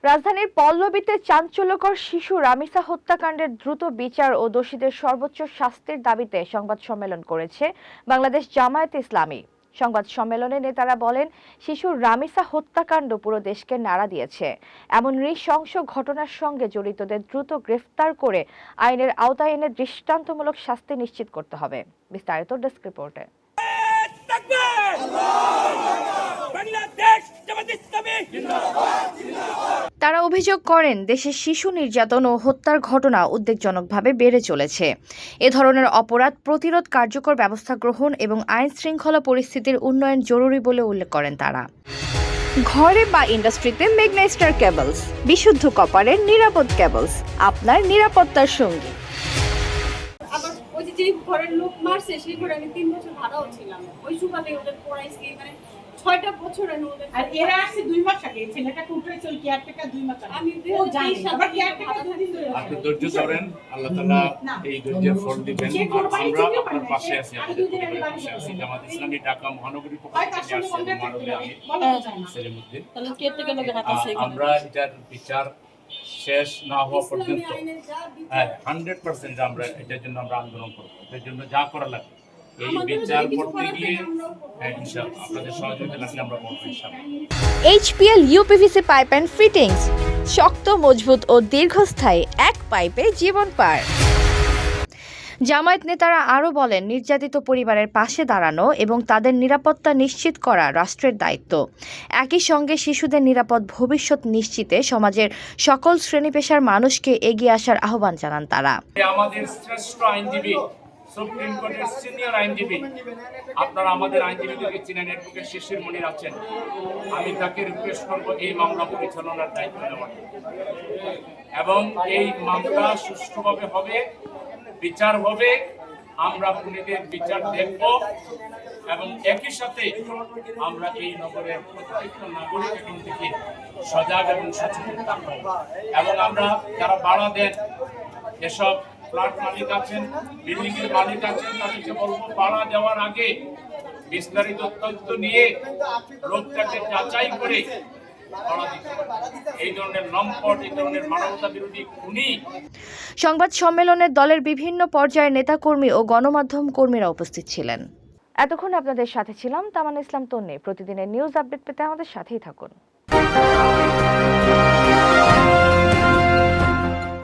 রাজধানীর পল্লবীতে চাঞ্চল্যকর শিশু রামিসা হত্যাকাণ্ডের দ্রুত বিচার ও দোষীদের সর্বোচ্চ শাস্তির দাবিতে সংবাদ সম্মেলন করেছে বাংলাদেশ জামায়াতে ইসলামী। সংবাদ সম্মেলনে নেতারা বলেন, শিশু রামিসা হত্যাকাণ্ড পুরো দেশকে নাড়া দিয়েছে। এমন নৃশংস ঘটনার সঙ্গে জড়িতদের দ্রুত গ্রেফতার করে আইনের আওতায় এনে দৃষ্টান্তমূলক শাস্তি নিশ্চিত করতে হবে। বিস্তারিত ডেস্ক রিপোর্টে। তারা অভিযোগ করেন, দেশে শিশু নির্যাতন ও হত্যার ঘটনা উদ্বেগজনকভাবে বেড়ে চলেছে। এ ধরনের অপরাধ প্রতিরোধ কার্যকর ব্যবস্থা গ্রহণ এবং আইন শৃঙ্খলা পরিস্থিতির উন্নয়ন জরুরি বলে উল্লেখ করেন তারা। ঘরে বা ইন্ডাস্ট্রিতে মেঘনা স্টার কেবলস, বিশুদ্ধ কপারের নিরাপদ কেবলস, আপনার নিরাপত্তার সঙ্গী। যে ঘরের লোক মারছে সেই ঘরে আমি 3 বছর ভাড়াও ছিলাম। ওই সুবাদে ওদের পড়াইছি, মানে 6টা বছর আমি ওদের। আর এরা আসছে 2 মাস আগে, ছেলেটাকে উঠেছে ওই কেয়ারটেকার 2 মাস আগে। আমি ও জানি আবার কেয়ারটেকার 2 দিন ধরে। আপনি ধৈর্য ধরেন, আল্লাহ তাআলা এই ধৈর্যের ফল দিবেন। আমরা আপনার পাশে আছি, আমাদের পরিবারের পাশে আছি। জামাত ইসলামী ঢাকা মহানগরী পক্ষ থেকে আসছে মানবে আমি ছেলের মধ্যে তাহলে কেয়ারটেকার লোকে হাত আছে। আমরা এটার বিচার শেষ না হওয়া পর্যন্ত 100% আমরা এটার জন্য আমরা আন্দোলন করব। এটার জন্য যা করা লাগে এই বিচার করতে গিয়ে ইনশাআল্লাহ আপনাদের সহযোগিতা লাগলে আমরা করব ইনশাআল্লাহ। HPL uPVC pipe and fittings, শক্ত, মজবুত ও দীর্ঘস্থায়ী এক পাইপে জীবন পার। জামায়াত নেতারা আরও বলেন, নির্যাতিত পরিবারের পাশে দাঁড়ানো এবং তাদের নিরাপত্তা নিশ্চিত করা রাষ্ট্রের দায়িত্ব। একই সঙ্গে শিশুদের নিরাপদ ভবিষ্যৎ নিশ্চিতে সমাজের সকল শ্রেণী পেশার মানুষকে এগিয়ে আসার আহ্বান জানান তারা। আমাদের শ্রেষ্ঠ আইনজীবী, সুপ্রিম কোর্টের সিনিয়র আইনজীবী, আপনারা আমাদের আইনজীবীদেরকে চিনেন, অ্যাডভোকেট শিশির মনির আছেন। আমি তাকে রিকোয়েস্ট করব এই মামলা পরিচালনার দায়িত্ব নেওয়ার এবং এই মামলা সুষ্ঠুভাবে হবে, বিচার হবে, আমরা খুনিদের বিচার দেখব এবং একই সাথে আমরা এই নগরের প্রত্যেকটা নাগরিক এখন থেকে সজাগ এবং সচেতন থাকব এবং আমরা যারা ভাড়া দেন, এসব ফ্ল্যাট মালিক আছেন, বিল্ডিং এর মালিক আছেন, তাদেরকে বলবো ভাড়া দেওয়ার আগে বিস্তারিত তথ্য নিয়ে লোকটাকে যাচাই করে সংবাদ সম্মেলনে দলের বিভিন্ন পর্যায়ের নেতাকর্মী ও গণমাধ্যম কর্মীরা উপস্থিত ছিলেন। এতক্ষণ আপনাদের সাথে ছিলাম তামান্না ইসলাম তন্নি। প্রতিদিনের নিউজ আপডেট পেতে আমাদের সাথেই থাকুন।